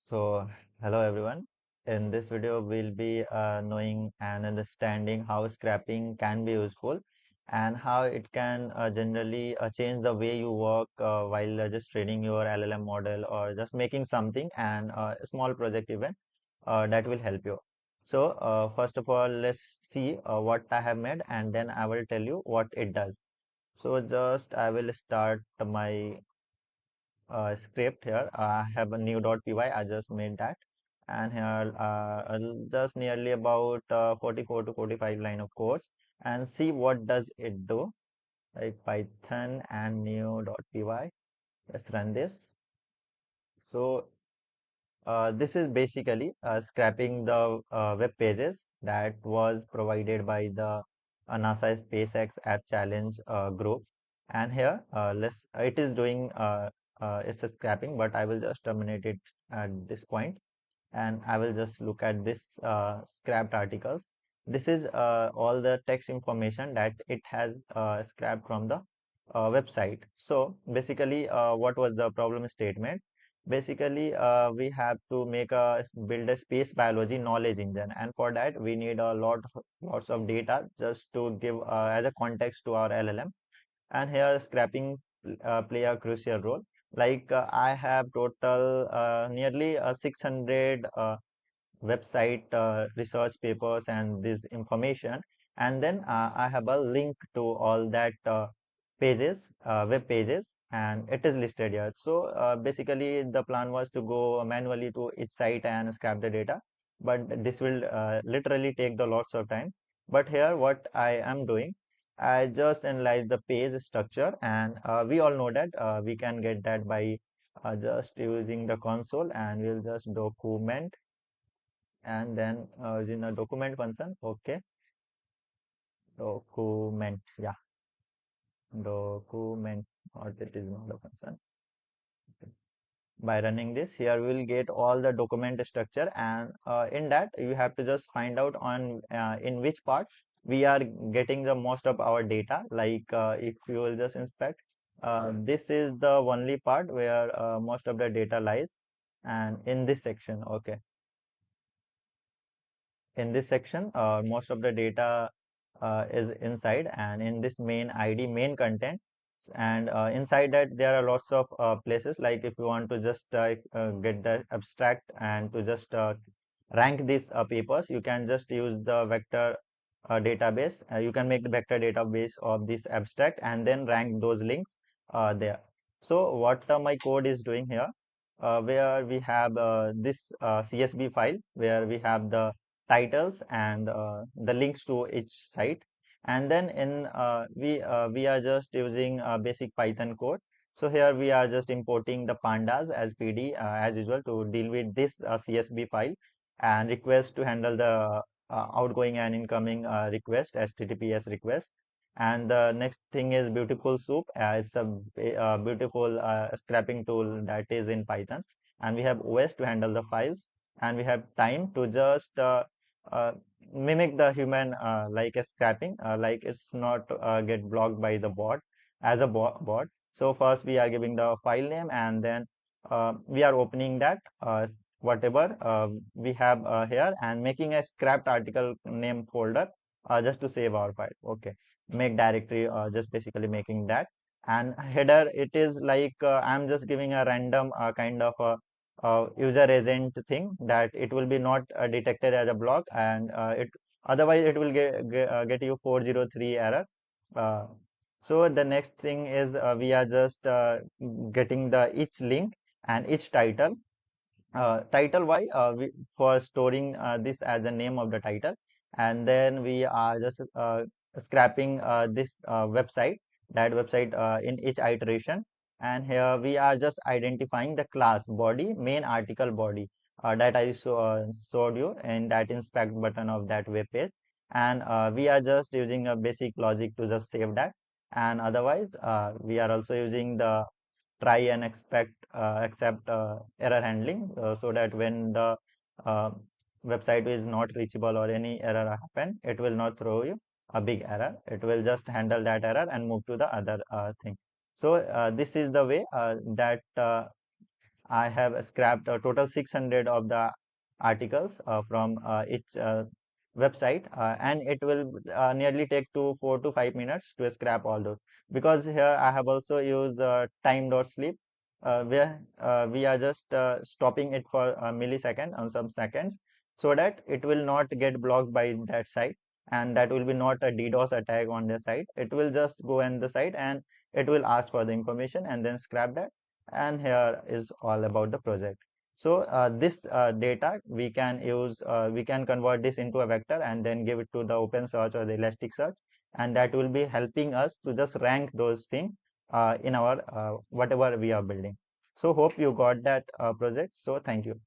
So, hello everyone. In this video, we'll be knowing and understanding how scrapping can be useful and how it can generally change the way you work while just training your LLM model or just making something and a small project event that will help you. So, first of all, let's see what I have made and then I will tell you what it does. So, just I will start my script here. I have a new.py. I just made that, and here just nearly about 44 to 45 line of codes, and see what does it do. Like Python and new.py. Let's run this. So this is basically scrapping the web pages that was provided by the NASA SpaceX App Challenge group. And here, it is doing it's a scrapping, but I will just terminate it at this point, and I will just look at this scrapped articles. This is all the text information that it has scrapped from the website. So basically, what was the problem statement? Basically, we have to build a space biology knowledge engine, and for that we need lots of data just to give as a context to our LLM. And here scrapping play a crucial role. Like I have total nearly 600 website research papers and this information, and then I have a link to all that web pages, and it is listed here. So basically the plan was to go manually to each site and scrap the data, but this will literally take the lots of time. But here what I am doing, I just analyze the page structure, and we all know that we can get that by just using the console, and we'll just document, and then using a document function. Okay, document, yeah, document, or it is not a function. Okay. By running this, here we will get all the document structure, and in that you have to just find out on in which part we are getting the most of our data. Like if you will just inspect, this is the only part where most of the data lies, and in this section. Okay, in this section most of the data is inside, and in this main id main content, and inside that there are lots of places. Like if you want to just get the abstract and to just rank these papers, you can just use the vector database. You can make the vector database of this abstract and then rank those links there. So what my code is doing here, where we have this CSV file where we have the titles and the links to each site, and then in we are just using basic Python code. So here we are just importing the pandas as PD as usual to deal with this CSV file, and request to handle the outgoing and incoming request, HTTPS request. And the next thing is BeautifulSoup. It's a beautiful scrapping tool that is in Python, and we have OS to handle the files, and we have time to just uh, mimic the human like a scrapping, like it's not get blocked by the bot as a bot. So first we are giving the file name, and then we are opening that whatever we have here, and making a scrapped article name folder just to save our file. Okay, make directory, just basically making that. And header, it is like I'm just giving a random kind of a user agent thing that it will be not detected as a block, and it otherwise it will get you 403 error. uh, so the next thing is we are just getting the each link and each title. Title why for storing this as the name of the title, and then we are just scrapping this website, that website in each iteration. And here we are just identifying the class body, main article body, that I showed you in that inspect button of that web page. And we are just using a basic logic to just save that. And otherwise we are also using the try and accept error handling, so that when the uh, website is not reachable or any error happen, it will not throw you a big error. It will just handle that error and move to the other thing. So this is the way that I have scrapped a total 600 of the articles from each website, and it will nearly take 4 to 5 minutes to scrap all those. Because here I have also used time.sleep, where we are just stopping it for a millisecond on some seconds, so that it will not get blocked by that site, and that will be not a DDoS attack on the site. It will just go in the site and it will ask for the information and then scrap that. And here is all about the project. So this data we can use, we can convert this into a vector and then give it to the open search or the Elasticsearch, and that will be helping us to just rank those things in our whatever we are building. So hope you got that project. So thank you.